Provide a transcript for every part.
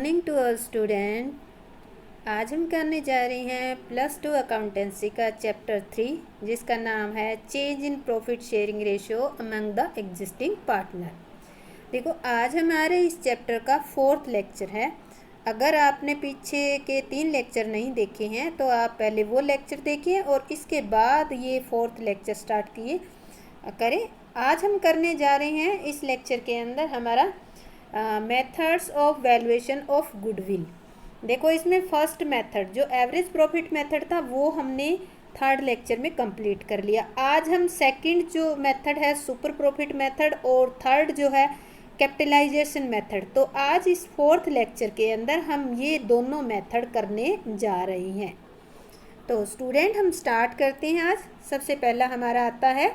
Morning to our student. आज हम करने जा रहे हैं +2 अकाउंटेंसी का चैप्टर 3, जिसका नाम है change in profit sharing ratio among the existing partner. देखो, आज हमारे इस चैप्टर का 4th लेक्चर है। अगर आपने पीछे के 3 लेक्चर नहीं देखे हैं तो आप पहले वो लेक्चर देखिए और इसके बाद ये 4th लेक्चर स्टार्ट करें। आज हम करने जा रहे हैं इस लेक्चर के अंदर हमारा methods of valuation of goodwill. देखो, इसमें फर्स्ट मेथड जो एवरेज प्रॉफिट मेथड था वो हमने 3rd लेक्चर में कंप्लीट कर लिया। आज हम सेकंड जो मेथड है सुपर प्रॉफिट मेथड और थर्ड जो है कैपिटलाइजेशन मेथड, तो आज इस 4th लेक्चर के अंदर हम ये दोनों मेथड करने जा रहे हैं। तो स्टूडेंट, हम स्टार्ट करते हैं। आज सबसे पहला हमारा आता है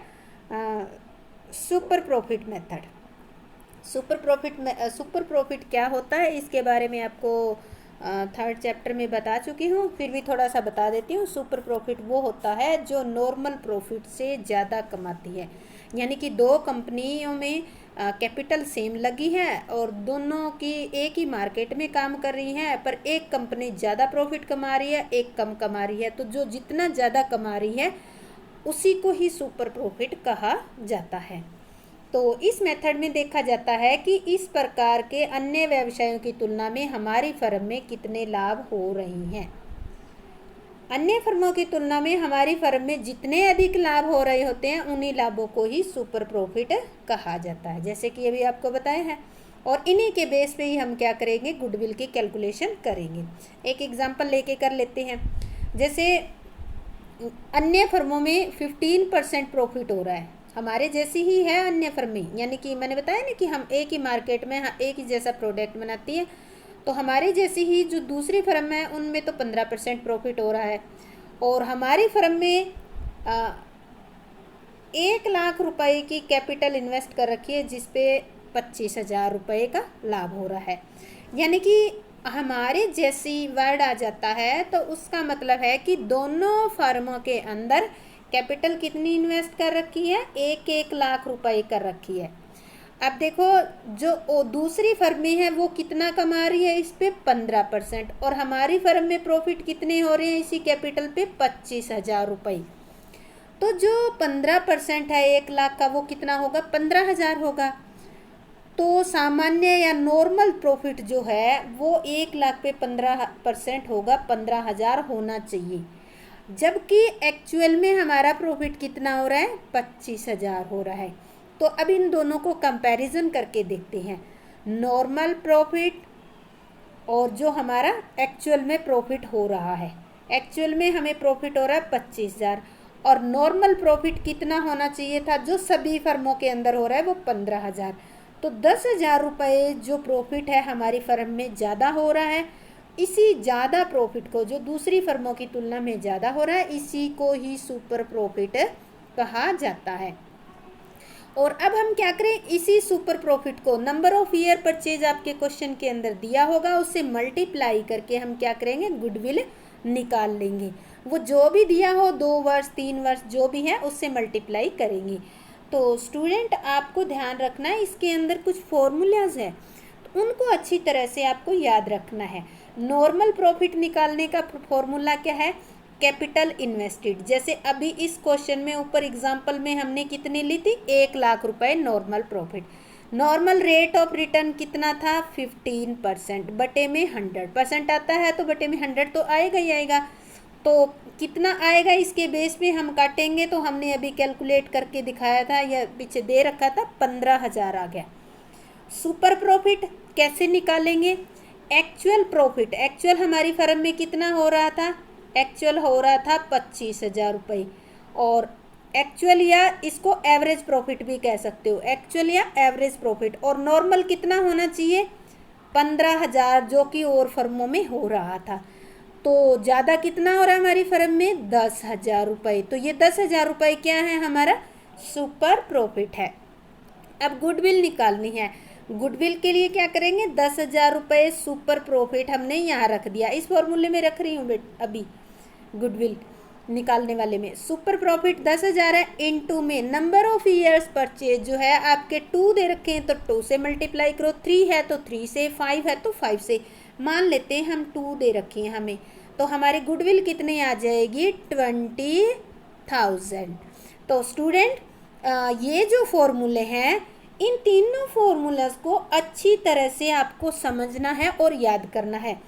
super profit method. Super profit क्या होता है इसके बारे में आपको 3rd चैप्टर में बता चुकी हूँ, फिर भी थोड़ा सा बता देती हूँ। सुपर प्रॉफिट वो होता है जो नॉर्मल प्रॉफिट से ज़्यादा कमाती है, यानी कि 2 कंपनियों में कैपिटल सेम लगी है और दोनों की एक ही मार्केट में काम कर रही हैं, पर एक कंपनी ज़्यादा प्रॉफिट कमा रही है, एक कम कमा रही है। तो जो जितना ज़्यादा कमा रही है उसी को ही सुपर प्रॉफिट कहा जाता है। तो इस मेथड में देखा जाता है कि इस प्रकार के अन्य व्यवसायों की तुलना में हमारी फर्म में कितने लाभ हो रहे हैं। अन्य फर्मों की तुलना में हमारी फर्म में जितने अधिक लाभ हो रहे होते हैं उन्हीं लाभों को ही सुपर प्रॉफिट कहा जाता है, जैसे कि अभी आपको बताया है। और इन्हीं के बेस पे ही हम क्या करेंगे, गुडविल की कैलकुलेशन करेंगे। एक एग्जांपल लेके कर लेते हैं। जैसे अन्य फर्मों में 15% प्रॉफिट हो रहा है, हमारे जैसी ही है अन्य फर्में, यानी कि मैंने बताया ना कि हम एक ही मार्केट में एक ही जैसा प्रोडक्ट बनाती है, तो हमारी जैसी ही जो दूसरी फर्म है उनमें तो 15% प्रॉफिट हो रहा है। और हमारी फर्म में 1,00,000 रुपये की कैपिटल इन्वेस्ट कर रखी है, जिस पे 25,000 रुपये का लाभ हो रहा है। यानी कि हमारे जैसी वर्ड आ जाता है तो उसका मतलब है कि दोनों फर्मों के अंदर कैपिटल कितनी इन्वेस्ट कर रखी है, 1,00,000 रुपये कर रखी है। अब देखो, जो दूसरी फर्म में है वो कितना कमा रही है, इस पे 15%, और हमारी फर्म में प्रॉफिट कितने हो रहे हैं इसी कैपिटल पे 25,000 रुपये। तो जो 15% है 1,00,000 का वो कितना होगा, 15,000 होगा। तो सामान्य या नॉर्मल प्रॉफिट जो है वो 1,00,000 पे 15% होगा, 15,000 होना चाहिए। जबकि एक्चुअल में हमारा प्रॉफिट कितना हो रहा है, 25,000 हो रहा है। तो अब इन दोनों को कंपैरिजन करके देखते हैं, नॉर्मल प्रॉफिट और जो हमारा एक्चुअल में प्रॉफिट हो रहा है। एक्चुअल में हमें प्रॉफिट हो रहा है 25,000 और नॉर्मल प्रॉफिट कितना होना चाहिए था जो सभी फर्मों के अंदर हो रहा है वो 15,000। तो 10,000 रुपये जो प्रॉफिट है हमारी फर्म में ज़्यादा हो रहा है। इसी ज़्यादा प्रॉफिट को, जो दूसरी फर्मों की तुलना में ज़्यादा हो रहा है, इसी को ही सुपर प्रॉफिट कहा जाता है। और अब हम क्या करें, इसी सुपर प्रॉफिट को नंबर ऑफ ईयर परचेज आपके क्वेश्चन के अंदर दिया होगा, उससे मल्टीप्लाई करके हम क्या करेंगे, गुडविल निकाल लेंगे। वो जो भी दिया हो, 2 वर्ष 3 वर्ष जो भी है उससे मल्टीप्लाई करेंगे। तो स्टूडेंट, आपको ध्यान रखना है, इसके अंदर कुछ फॉर्मूलाज है, तो उनको अच्छी तरह से आपको याद रखना है। नॉर्मल प्रॉफिट निकालने का फॉर्मूला क्या है, कैपिटल इन्वेस्टेड। जैसे अभी इस क्वेश्चन में ऊपर एग्जांपल में हमने कितनी ली थी, 1,00,000 रुपये normal profit. Normal rate of return कितना था, 15%, बटे में 100% आता है, तो बटे में 100 तो आएगा ही आएगा। तो कितना आएगा इसके बेस पे हम काटेंगे, तो हमने अभी कैलकुलेट करके दिखाया था या पीछे दे रखा था, 15,000 आ गया। सुपर प्रॉफिट कैसे निकालेंगे, एक्चुअल प्रॉफिट, एक्चुअल हमारी फर्म में कितना हो रहा था, एक्चुअल हो रहा था 25,000 रुपये। और एक्चुअल या इसको एवरेज प्रॉफिट भी कह सकते हो, एक्चुअल या एवरेज प्रॉफिट। और नॉर्मल कितना होना चाहिए, 15,000, जो कि और फर्मों में हो रहा था। तो ज़्यादा कितना हो रहा है हमारी फर्म में, 10,000 रुपये। तो ये 10,000 रुपये क्या है, हमारा सुपर प्रॉफिट है। अब गुडविल निकालनी है। गुडविल के लिए क्या करेंगे, 10,000 रुपये सुपर प्रॉफिट हमने यहाँ रख दिया, इस फॉर्मूले में रख रही हूँ अभी गुडविल। निकालने वाले में सुपर प्रॉफिट 10,000 है, इनटू में नंबर ऑफ ईयर्स परचेज जो है आपके 2 दे रखे हैं तो 2 से मल्टीप्लाई करो, 3 है तो 3 से, 5 है तो 5 से, मान लेते हैं हम 2 दे रखे हैं हमें, तो हमारी गुडविल कितनी आ जाएगी 20,000। तो स्टूडेंट ये जो फॉर्मूले हैं इन तीनों फॉर्मूलाज को अच्छी तरह से आपको समझना है और याद करना है।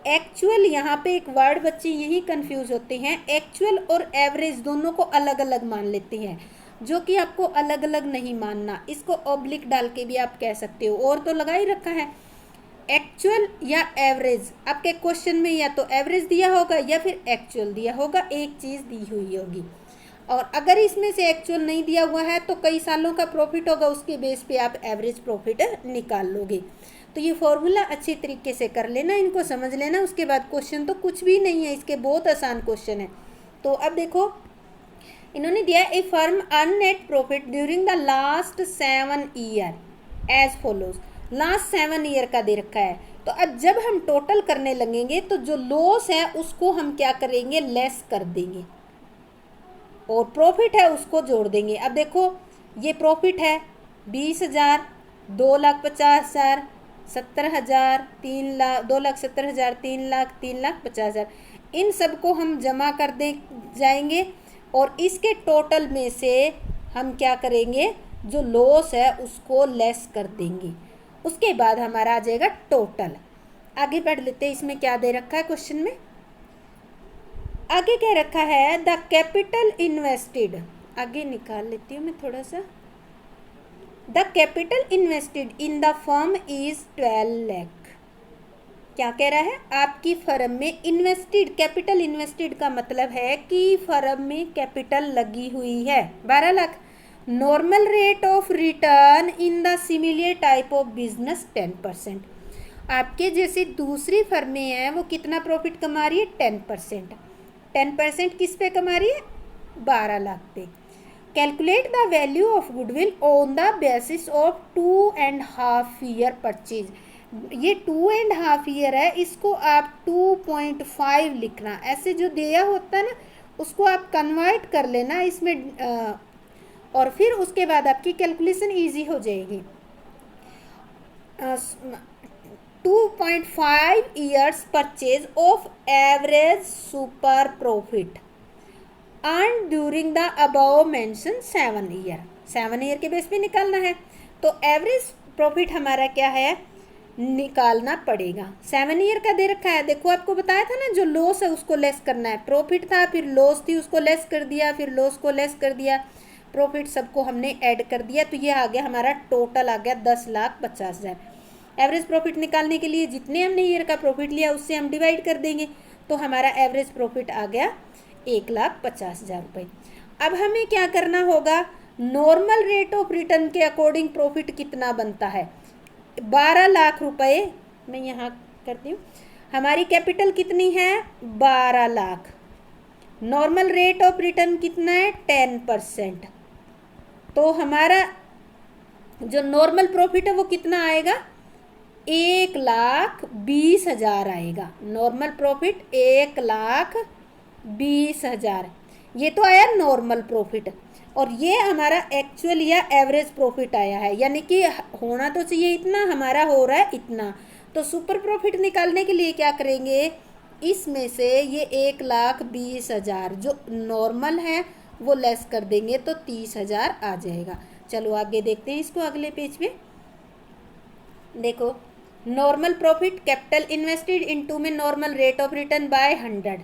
एक्चुअल, यहाँ पे एक वर्ड बच्चे यही कंफ्यूज होते हैं, एक्चुअल और एवरेज दोनों को अलग अलग मान लेते हैं, जो कि आपको अलग अलग नहीं मानना। इसको ऑब्लिक डाल के भी आप कह सकते हो, और तो लगा ही रखा है एक्चुअल या एवरेज। आपके क्वेश्चन में या तो एवरेज दिया होगा या फिर एक्चुअल दिया होगा, एक चीज़ दी हुई होगी। और अगर इसमें से एक्चुअल नहीं दिया हुआ है तो कई सालों का प्रॉफिट होगा, उसके बेस पे आप एवरेज प्रॉफिट निकाल लोगे। तो ये फॉर्मूला अच्छी तरीके से कर लेना, इनको समझ लेना, उसके बाद क्वेश्चन तो कुछ भी नहीं है, इसके बहुत आसान क्वेश्चन है। तो अब देखो इन्होंने दिया a firm earn net profit during the last 7 year as follows. Last 7 year का दे रखा है, तो अब जब हम टोटल करने लगेंगे तो जो लॉस है उसको हम क्या करेंगे, लेस कर देंगे, और प्रॉफिट है उसको जोड़ देंगे। अब देखो ये प्रॉफिट है 20,000, 2,50,000, 70,000, 3 लाख, 2,70,000, 3 लाख, 3,50,000, इन सबको हम जमा कर दे जाएंगे और इसके टोटल में से हम क्या करेंगे, जो लॉस है उसको लेस कर देंगे, उसके बाद हमारा आ जाएगा टोटल। आगे बढ़ लेते हैं, इसमें क्या दे रखा है क्वेश्चन में, आगे क्या रखा है, द कैपिटल इन्वेस्टेड, आगे निकाल लेती हूँ मैं थोड़ा सा, the capital invested in the firm is 12 lakh. क्या कह रहा है, आपकी फर्म में इन्वेस्टेड, कैपिटल इन्वेस्टेड का मतलब है कि फर्म में कैपिटल लगी हुई है 12 lakh. Normal rate of return in the similar type of business 10%। आपके जैसे दूसरी फर्में हैं वो कितना प्रॉफिट कमा रही है, 10%। 10% किस पे कमा रही है, 12 लाख पे। Calculate the value of goodwill on the basis of 2.5 year purchase. ये 2.5 ईयर है, इसको आप 2.5 लिखना, ऐसे जो दिया होता है ना उसको आप कन्वर्ट कर लेना इसमें, और फिर उसके बाद आपकी कैलकुलेशन इजी हो जाएगी। 2.5 years purchase of average super profit earn during the above mention 7 year. 7 year के बेस पे निकालना है, तो एवरेज प्रॉफिट हमारा क्या है, निकालना पड़ेगा। 7 ईयर का दे रखा है, देखो आपको बताया था ना जो लॉस है उसको लेस करना है, प्रॉफिट था फिर लॉस थी उसको लेस कर दिया, फिर लॉस को लेस कर दिया, प्रॉफिट सबको हमने ऐड कर दिया, तो ये आ गया हमारा टोटल आ गया 10,50,000। एवरेज प्रॉफिट निकालने के लिए जितने हमने ईयर का प्रॉफिट लिया उससे हम डिवाइड कर देंगे, तो हमारा एवरेज प्रॉफिट आ गया 1,50,000 रुपये। अब हमें क्या करना होगा, नॉर्मल रेट ऑफ रिटर्न के अकॉर्डिंग प्रॉफिट कितना बनता है, 12 लाख रुपए। मैं यहाँ करती हूँ, हमारी कैपिटल कितनी है 12 lakh, normal rate of return कितना है 10%, तो हमारा जो नॉर्मल प्रॉफिट है वो कितना आएगा 1,20,000 आएगा। नॉर्मल प्रॉफिट 1,20,000, ये तो आया नॉर्मल प्रॉफिट, और ये हमारा एक्चुअल या एवरेज प्रॉफिट आया है, यानी कि होना तो चाहिए इतना, हमारा हो रहा है इतना। तो सुपर प्रॉफिट निकालने के लिए क्या करेंगे, इसमें से ये 1,20,000 जो नॉर्मल है वो लेस कर देंगे तो 30,000 आ जाएगा। चलो आगे देखते हैं इसको, अगले पेज पे देखो, normal profit capital invested into में normal rate of return by 100,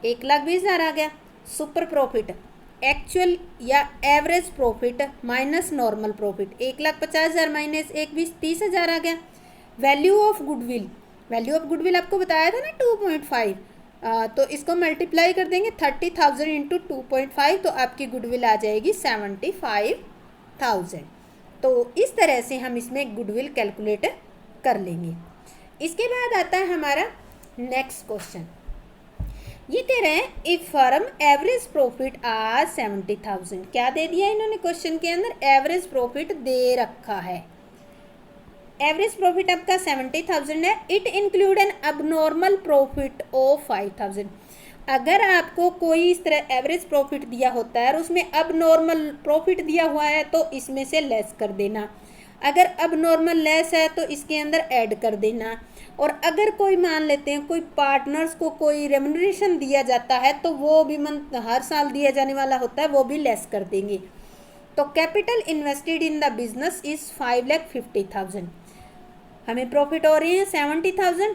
1,20,000 आ गया। सुपर प्रॉफिट एक्चुअल या average profit minus normal profit, 1,50,000 minus 1,20,000, 30,000 आ गया। Value of goodwill, value of goodwill आपको बताया था ना 2.5, तो इसको मल्टीप्लाई कर देंगे 30,000 इंटू 2.5, तो आपकी गुडविल आ जाएगी 75,000। तो इस तरह से हम इसमें गुडविल कैलकुलेट कर लेंगे। इसके बाद आता है हमारा नेक्स्ट क्वेश्चन, ये कह रहे हैं इफ फर्म एवरेज प्रॉफिट आज 70,000, क्या दे दिया इन्होंने क्वेश्चन के अंदर, एवरेज प्रॉफिट दे रखा है, एवरेज प्रॉफिट आपका 70,000 है, it include an abnormal profit of 5,000। अगर आपको कोई इस तरह एवरेज प्रॉफिट दिया होता है और उसमें अब नॉर्मल प्रॉफिट दिया हुआ है तो इसमें से लेस कर देना, अगर अब नॉर्मल लेस है तो इसके अंदर ऐड कर देना। और अगर कोई मान लेते हैं कोई पार्टनर्स को कोई रेम्यूनरेशन दिया जाता है तो वो भी हर साल दिया जाने वाला होता है, वो भी लेस कर देंगे। तो capital invested in the business is 5,50,000। हमें प्रॉफिट हो रही है 70,000,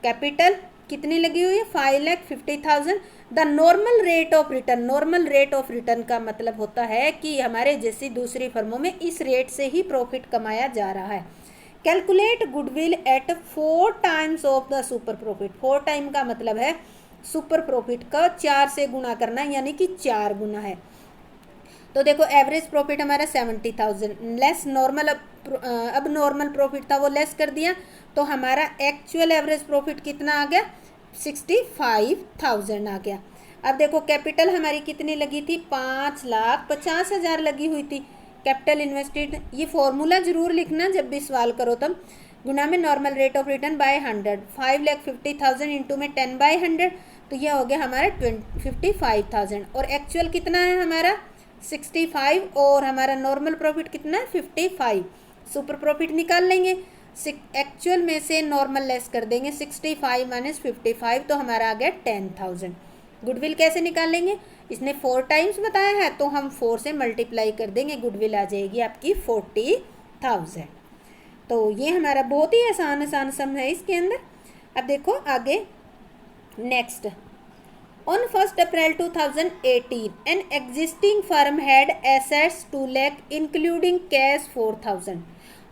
कैपिटल कितनी लगी हुई है 5,50,000। The normal rate of return, normal rate of return का मतलब होता है कि हमारे जैसी दूसरी फर्मों में इस रेट से ही प्रॉफिट कमाया जा रहा है। Calculate goodwill at 4 times of the super profit. 4 time का मतलब है सुपर प्रॉफिट का 4 से गुना करना, यानी कि 4 गुना है। तो देखो एवरेज प्रॉफिट हमारा 70,000 लेस नॉर्मल, अब नॉर्मल प्रॉफिट था वो लेस कर दिया तो हमारा एक्चुअल एवरेज प्रॉफिट कितना आ गया 65,000 आ गया। अब देखो कैपिटल हमारी कितनी लगी थी 5,50,000 लगी हुई थी कैपिटल इन्वेस्टेड। ये फॉर्मूला जरूर लिखना जब भी सवाल करो तब, गुना में normal rate of return by 100, 5,50,000 into में 10/100, तो ये हो गया हमारा 55,000। और एक्चुअल कितना है हमारा 65 और हमारा नॉर्मल प्रॉफिट कितना है 55। सुपर प्रॉफिट निकाल लेंगे, एक्चुअल में से नॉर्मल लेस कर देंगे 65 माइनस 55 तो हमारा आ गया 10,000। गुडविल कैसे निकाल लेंगे, इसने 4 टाइम्स बताया है तो हम 4 से मल्टीप्लाई कर देंगे, गुडविल आ जाएगी आपकी 40,000। तो ये हमारा बहुत ही आसान सम है इसके अंदर। अब देखो आगे next, On 1st April 2018, an existing firm had assets 2 lakh including cash 4,000।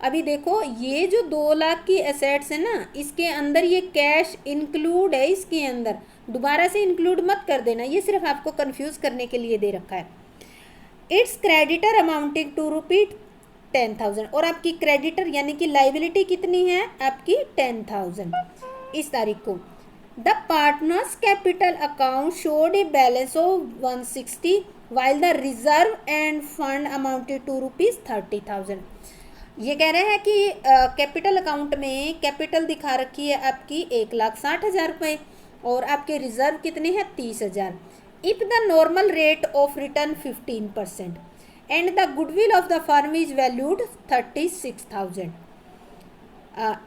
अभी देखो ये जो 2 लाख की एसेट्स है ना, इसके अंदर ये कैश इंक्लूड है, इसके अंदर दोबारा से इंक्लूड मत कर देना, ये सिर्फ आपको कंफ्यूज करने के लिए दे रखा है। इट्स क्रेडिटर अमाउंटिंग टू ₹10,000 और आपकी क्रेडिटर यानी कि लाइबिलिटी कितनी है आपकी 10,000 इस तारीख को। The partners capital account showed a balance of 160 while the reserve and fund amounted to ₹30,000। ये कह रहे हैं कि कैपिटल अकाउंट में कैपिटल दिखा रखी है आपकी 1,60,000 रुपये और आपके रिजर्व कितने हैं 30,000। If the normal rate of return 15% and the goodwill of the firm is valued 36,000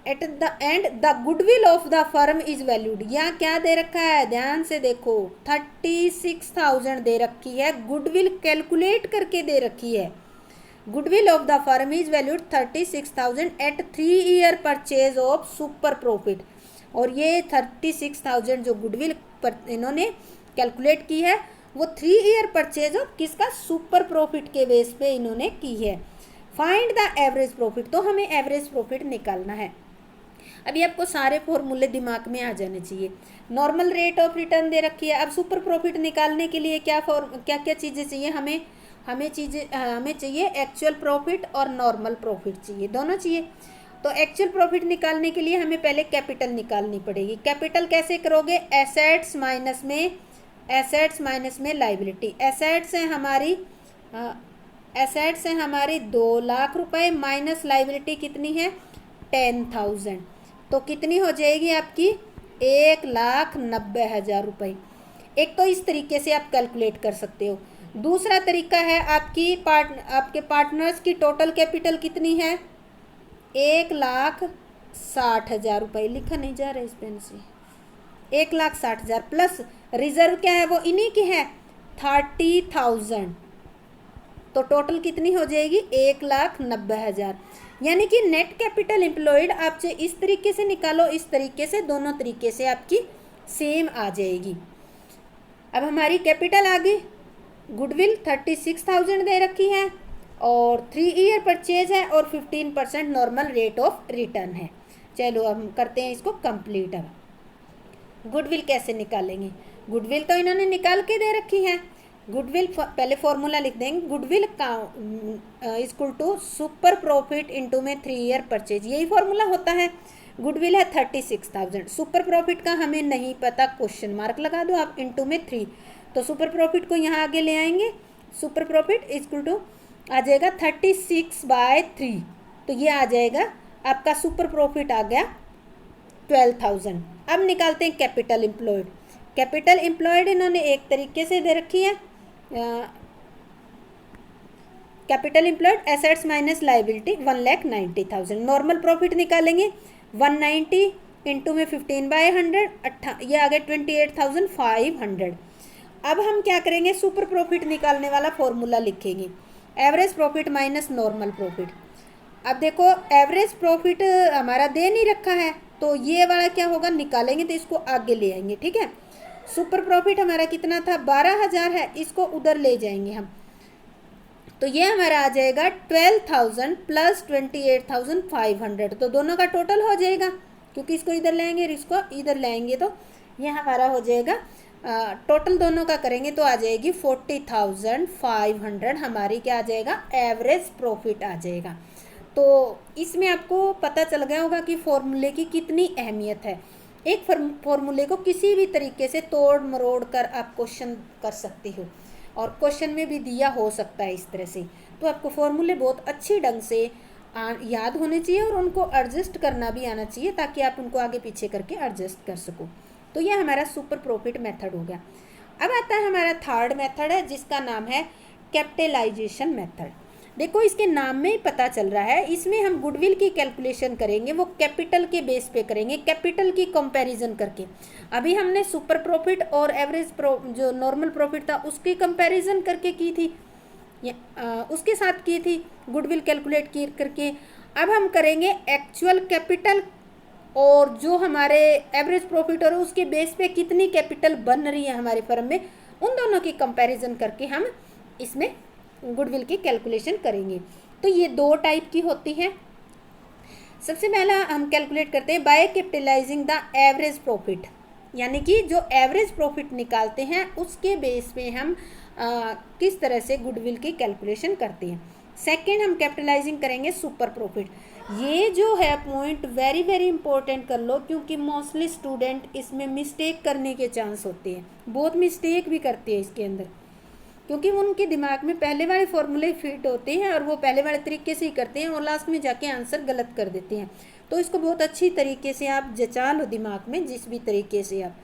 at the end the goodwill of the firm is valued. यहाँ क्या दे रखा है ध्यान से देखो 36,000 दे रखी है, गुडविल कैलकुलेट करके दे रखी है। Goodwill of the firm is valued 36,000 at 3 year purchase of super profit. और ये 36,000 जो गुडविल पर इन्होंने कैलकुलेट की है वो 3 ईयर परचेज ऑफ किसका सुपर प्रॉफिट के बेस पे इन्होंने की है। फाइंड द एवरेज प्रॉफिट, तो हमें एवरेज प्रॉफिट निकालना है। अभी आपको सारे फॉर्मूले दिमाग में आ जाने चाहिए। नॉर्मल रेट ऑफ रिटर्न दे रखी है, अब सुपर प्रॉफिट निकालने के लिए क्या क्या चीज़ें चाहिए हमें चाहिए एक्चुअल प्रॉफिट और नॉर्मल प्रॉफिट चाहिए, दोनों चाहिए। तो एक्चुअल प्रॉफिट निकालने के लिए हमें पहले कैपिटल निकालनी पड़ेगी। कैपिटल कैसे करोगे, एसेट्स माइनस में लाइबिलिटी। एसेट्स हैं हमारी 2 लाख रुपए माइनस लाइबिलिटी कितनी है 10,000, तो कितनी हो जाएगी आपकी 1,90,000 रुपये। एक तो इस तरीके से आप कैलकुलेट कर सकते हो। दूसरा तरीका है आपके पार्टनर्स की टोटल कैपिटल कितनी है 1,60,000 रुपये, लिखा नहीं जा रहा है इस पेन से, 1,60,000 प्लस रिजर्व क्या है वो इन्हीं की है 30,000, तो टोटल कितनी हो जाएगी 1,90,000। यानी कि नेट कैपिटल एम्प्लॉयड आपसे इस तरीके से निकालो, इस तरीके से, दोनों तरीके से आपकी सेम आ जाएगी। अब हमारी कैपिटल आ गई, गुडविल 36,000 दे रखी है और 3 ईयर परचेज है और 15% नॉर्मल रेट ऑफ रिटर्न है। चलो अब हम करते हैं इसको कंप्लीट। अब गुडविल कैसे निकालेंगे, गुडविल तो इन्होंने निकाल के दे रखी है। गुडविल पहले फॉर्मूला लिख देंगे, goodwill equal to super profit into में 3 ईयर परचेज, यही फॉर्मूला होता है। गुडविल है 36,000, सुपर प्रॉफिट का हमें नहीं पता, क्वेश्चन मार्क लगा दो आप, इंटू में 3, तो सुपर प्रॉफिट को यहाँ आगे ले आएंगे। सुपर प्रॉफिट इक्वल टू आ जाएगा 36/3, तो ये आ जाएगा आपका सुपर प्रॉफिट आ गया 12,000। अब निकालते हैं कैपिटल एम्प्लॉयड। कैपिटल एम्प्लॉयड इन्होंने एक तरीके से दे रखी है, capital employed assets minus liability 1,90,000। Normal profit निकालेंगे 190 इंटू में 15/100 ये आ गए 28,500। अब हम क्या करेंगे, सुपर प्रॉफिट निकालने वाला फॉर्मूला लिखेंगे, average profit minus normal profit. अब देखो एवरेज प्रॉफिट हमारा दे नहीं रखा है, तो ये वाला क्या होगा, निकालेंगे तो इसको आगे ले आएंगे, ठीक है। सुपर प्रॉफिट हमारा कितना था, 12,000 है, इसको उधर ले जाएंगे हम, तो ये हमारा आ जाएगा 12,000 प्लस 28,500, तो दोनों का टोटल हो जाएगा, क्योंकि इसको इधर लाएंगे और इसको इधर लाएंगे, तो ये हमारा हो जाएगा टोटल दोनों का करेंगे तो आ जाएगी 40,500 हमारी क्या आ जाएगा, एवरेज प्रॉफिट आ जाएगा। तो इसमें आपको पता चल गया होगा कि फॉर्मूले की कितनी अहमियत है। एक फॉर्मूले को किसी भी तरीके से तोड़ मरोड़ कर आप क्वेश्चन कर सकती हो, और क्वेश्चन में भी दिया हो सकता है इस तरह से। तो आपको फॉर्मूले बहुत अच्छी ढंग से याद होने चाहिए और उनको एडजस्ट करना भी आना चाहिए, ताकि आप उनको आगे पीछे करके एडजस्ट कर सको। तो ये हमारा सुपर प्रॉफिट मेथड हो गया। अब आता है हमारा थर्ड मेथड है, जिसका नाम है कैपिटलाइजेशन मेथड। देखो इसके नाम में ही पता चल रहा है, इसमें हम गुडविल की कैलकुलेशन करेंगे, वो कैपिटल के बेस पे करेंगे, कैपिटल की कंपैरिजन करके। अभी हमने सुपर प्रॉफिट और एवरेज जो नॉर्मल प्रॉफिट था उसकी कंपैरिजन करके की थी, उसके साथ की थी गुडविल कैलकुलेट की करके। अब हम करेंगे एक्चुअल कैपिटल और जो हमारे एवरेज प्रॉफिट और उसके बेस पे कितनी कैपिटल बन रही है हमारे फर्म में, उन दोनों की कंपैरिजन करके हम इसमें गुडविल की कैलकुलेशन करेंगे। तो ये दो टाइप की होती है। सबसे पहला हम कैलकुलेट करते हैं by capitalising the average profit, यानी कि जो एवरेज प्रॉफिट निकालते हैं उसके बेस पे हम किस तरह से गुडविल की कैलकुलेशन करते हैं। सेकंड हम कैपिटलाइजिंग करेंगे सुपर प्रॉफिट। ये जो है पॉइंट वेरी वेरी इंपॉर्टेंट कर लो, क्योंकि मोस्टली स्टूडेंट इसमें मिस्टेक करने के चांस होते हैं, बहुत मिस्टेक भी करते हैं इसके अंदर, क्योंकि उनके दिमाग में पहले वाले फॉर्मूले फिट होते हैं और वो पहले वाले तरीके से ही करते हैं और लास्ट में जाके आंसर गलत कर देते हैं। तो इसको बहुत अच्छी तरीके से आप जचा लो दिमाग में, जिस भी तरीके से आप।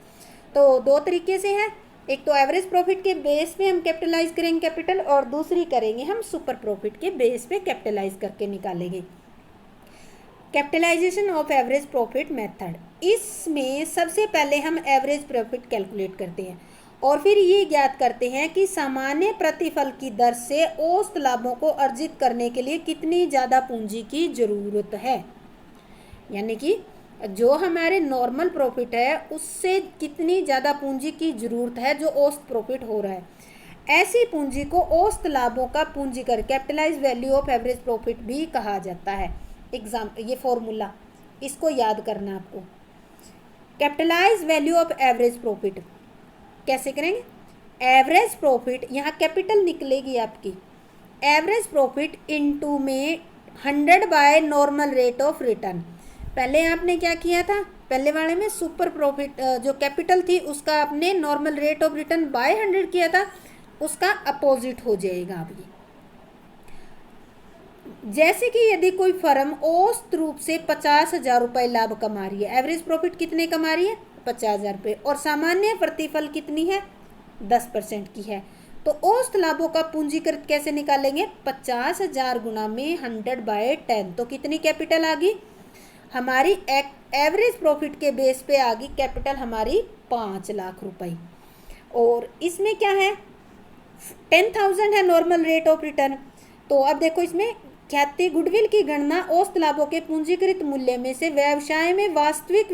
तो दो तरीके से है, एक तो एवरेज प्रॉफिट के बेस पे हम कैपिटलाइज करेंगे कैपिटल, और दूसरी करेंगे हम सुपर प्रॉफिट के बेस पे कैपिटलाइज करके निकालेंगे। Capitalisation of average profit method, इसमें सबसे पहले हम एवरेज प्रॉफिट कैलकुलेट करते हैं और फिर ये ज्ञात करते हैं कि सामान्य प्रतिफल की दर से औसत लाभों को अर्जित करने के लिए कितनी ज़्यादा पूंजी की ज़रूरत है, यानी कि जो हमारे नॉर्मल प्रॉफिट है उससे कितनी ज़्यादा पूंजी की ज़रूरत है जो औसत प्रॉफिट हो रहा है। ऐसी पूंजी को औसत लाभों का पूंजीकर capitalise value of average profit भी कहा जाता है। ये फॉर्मूला इसको याद करना आपको। Capitalise value of average profit कैसे करेंगे, एवरेज प्रॉफिट यहाँ कैपिटल निकलेगी आपकी, एवरेज प्रॉफिट इनटू में 100 by normal rate of return. पहले आपने क्या किया था, पहले वाले में सुपर प्रॉफिट जो कैपिटल थी उसका आपने normal rate of return by 100 किया था, उसका अपोजिट हो जाएगा अब ये। जैसे कि यदि कोई फर्म औसत रूप से 50,000 रुपये लाभ कमा रही है, एवरेज प्रॉफिट कितने कमा रही है, 50,000 रुपये, और सामान्य प्रतिफल कितनी है, 10% की है, तो औसत लाभों का पूंजीकृत कैसे निकालेंगे, 50,000 गुना में 100/10, तो कितनी कैपिटल आ गई हमारी, एवरेज प्रॉफिट के बेस पे आ गई कैपिटल हमारी 5 लाख रुपए। और इसमें क्या है, 10,000 है नॉर्मल रेट ऑफ रिटर्न। तो अब देखो इसमें ख्याति गुडविल की गणना औसत लाभों के पूंजीकृत मूल्य में से व्यवसाय में वास्तविक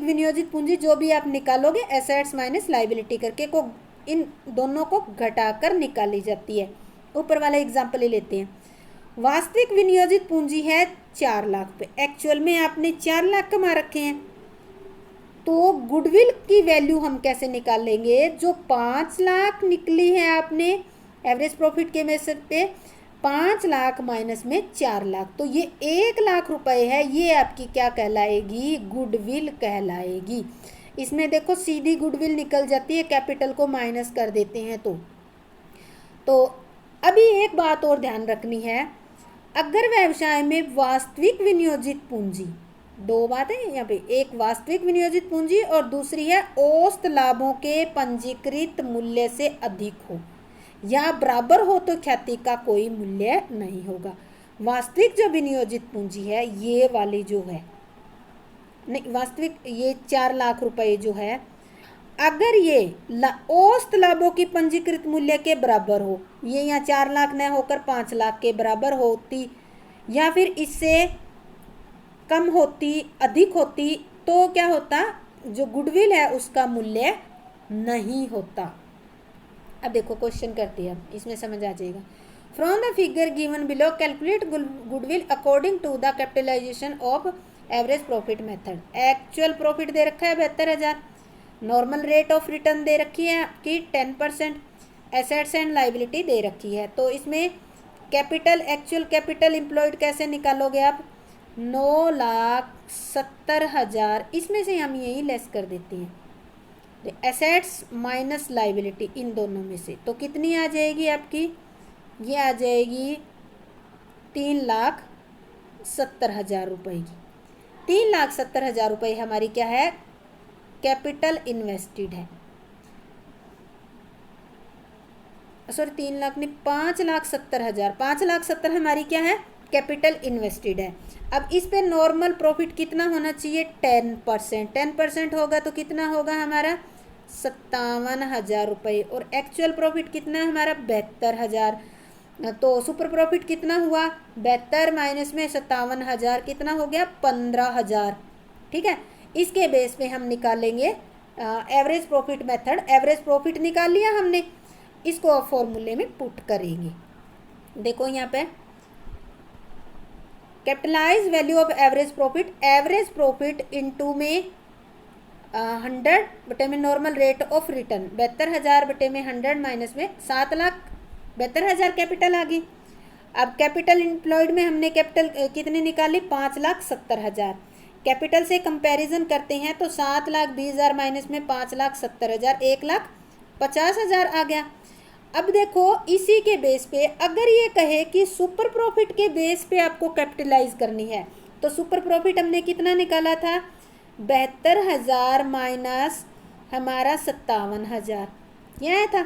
विनियोजित पूंजी जो भी आप निकालोगे एसेट्स माइनस लाइबिलिटी करके को इन दोनों को घटाकर निकाली जाती है। ऊपर वाला एग्जाम्पल ले लेते हैं, वास्तविक विनियोजित पूंजी है 4 लाख पे, एक्चुअल में आपने 4 लाख कमा रखे हैं, तो गुडविल की वैल्यू हम कैसे निकालेंगे, जो 5 लाख निकली है आपने एवरेज प्रॉफिट के में से 5 लाख माइनस में 4 लाख, तो ये 1 लाख रुपए है, ये आपकी क्या कहलाएगी, गुडविल कहलाएगी। इसमें देखो सीधी गुडविल निकल जाती है, कैपिटल को माइनस कर देते हैं। तो अभी एक बात और ध्यान रखनी है, अगर व्यवसाय में वास्तविक विनियोजित पूंजी दो बातें यहाँ पे, एक वास्तविक विनियोजित पूंजी और दूसरी है औसत लाभों के पंजीकृत मूल्य से अधिक हो या बराबर हो तो ख्याति का कोई मूल्य नहीं होगा। वास्तविक जो विनियोजित पूंजी है ये वाली जो है, नहीं वास्तविक ये 4 लाख रुपए जो है, अगर ये औसत लाभों की पंजीकृत मूल्य के बराबर हो, ये यहाँ 4 लाख न होकर 5 लाख के बराबर होती या फिर इससे कम होती, अधिक होती, तो क्या होता, जो गुडविल है उसका मूल्य नहीं होता। अब देखो क्वेश्चन करते हैं, इसमें समझ आ जाएगा। From the figure given below calculate goodwill according to the capitalisation of average profit method. Actual profit दे रखा है 72,000, नॉर्मल रेट ऑफ रिटर्न दे रखी है आपकी 10%, एसेट्स एंड लाइबिलिटी दे रखी है। तो इसमें कैपिटल, एक्चुअल कैपिटल एम्प्लॉयड कैसे निकालोगे आप, 9,70,000, इसमें से हम यही लेस कर देते हैं एसेट्स माइनस लाइबिलिटी, इन दोनों में से, तो कितनी आ जाएगी आपकी, ये आ जाएगी 3,70,000 रुपये की। 3,70,000 रुपये हमारी क्या है, कैपिटल इन्वेस्टेड है, सॉरी 3 लाख नहीं, 5,70,000, 5,70,000 हमारी क्या है, कैपिटल इन्वेस्टेड है। अब इस पे नॉर्मल प्रॉफिट कितना होना चाहिए, 10%, 10% होगा तो कितना होगा हमारा 57,000 रुपये, और एक्चुअल प्रॉफिट कितना है हमारा 72,000, तो सुपर प्रॉफिट कितना हुआ, 72 माइनस में 57,000 कितना हो गया 15,000। ठीक है, इसके बेस पे हम निकालेंगे average profit method. Average profit निकाल लिया हमने, इसको अब फॉर्मूले में पुट करेंगे। देखो यहाँ पे capitalise value of average profit into में 100 बटे में नॉर्मल रेट ऑफ रिटर्न, 72,000 बटे में 100 माइनस में 7,72,000 कैपिटल आ गई। अब कैपिटल एम्प्लॉयड में हमने कैपिटल कितनी निकाली, 5,70,000। कैपिटल से कंपैरिजन करते हैं तो 7,20,000 माइनस में 5,70,000, 1,50,000 आ गया। अब देखो इसी के बेस पे अगर ये कहे कि सुपर प्रॉफिट के बेस पे आपको कैपिटलाइज करनी है, तो सुपर प्रॉफिट हमने कितना निकाला था, 72,000 माइनस हमारा 57,000, यह आया था,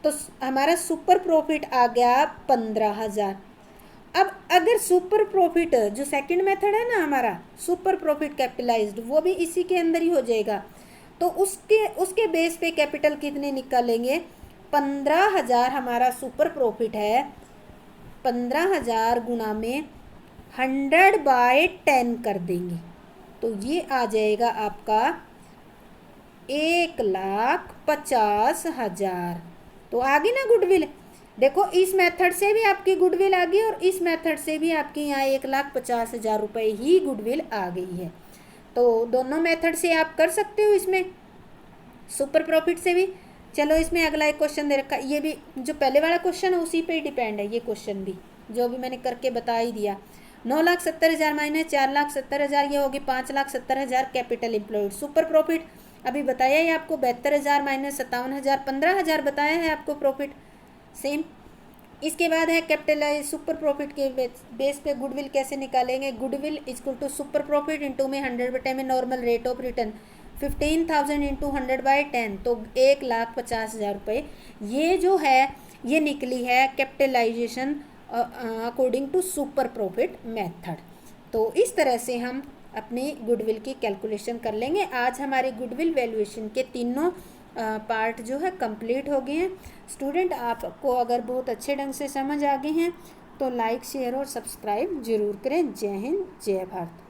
तो हमारा सुपर प्रॉफिट आ गया 15,000। अब अगर सुपर प्रॉफिट जो सेकंड मेथड है ना हमारा सुपर प्रॉफिट कैपिटलाइज्ड, वो भी इसी के अंदर ही हो जाएगा, तो उसके बेस पे कैपिटल कितने निकालेंगे, 15,000 हमारा सुपर प्रॉफिट है, 15,000 गुना में 100/10 कर देंगे, तो ये आ जाएगा आपका 1,50,000। तो आ गई ना गुडविल। देखो इस मेथड से भी आपकी गुडविल आ गई और इस मेथड से भी आपकी यहाँ 1,50,000 रुपये ही गुडविल आ गई है। तो दोनों मेथड से आप कर सकते हो, इसमें सुपर प्रॉफिट से भी। चलो इसमें अगला एक क्वेश्चन दे रखा है, ये भी जो पहले वाला क्वेश्चन है उसी पे डिपेंड है ये क्वेश्चन भी, जो भी मैंने करके बता ही दिया। 9,70,000 माइनस 4,70,000, ये होगी 5,70,000 कैपिटल एम्प्लॉयड। सुपर प्रॉफिट अभी बताया है आपको 72,000 माइनस 57,000, 15,000 बताया है आपको प्रॉफिट सेम। इसके बाद है कैपिटलाइज सुपर प्रॉफिट के बेस पे गुडविल कैसे निकालेंगे, goodwill equal to super profit into में 100 बटे में normal rate of return, 15,000 into 100/10, तो 1,50,000 रुपये ये जो है ये निकली है capitalisation according to super profit method. तो इस तरह से हम अपनी गुडविल की कैलकुलेशन कर लेंगे। आज हमारे गुडविल वैल्यूएशन के तीनों पार्ट जो है कंप्लीट हो गए हैं। स्टूडेंट आपको अगर बहुत अच्छे ढंग से समझ आ गए हैं तो लाइक शेयर और सब्सक्राइब जरूर करें। जय हिंद जय भारत।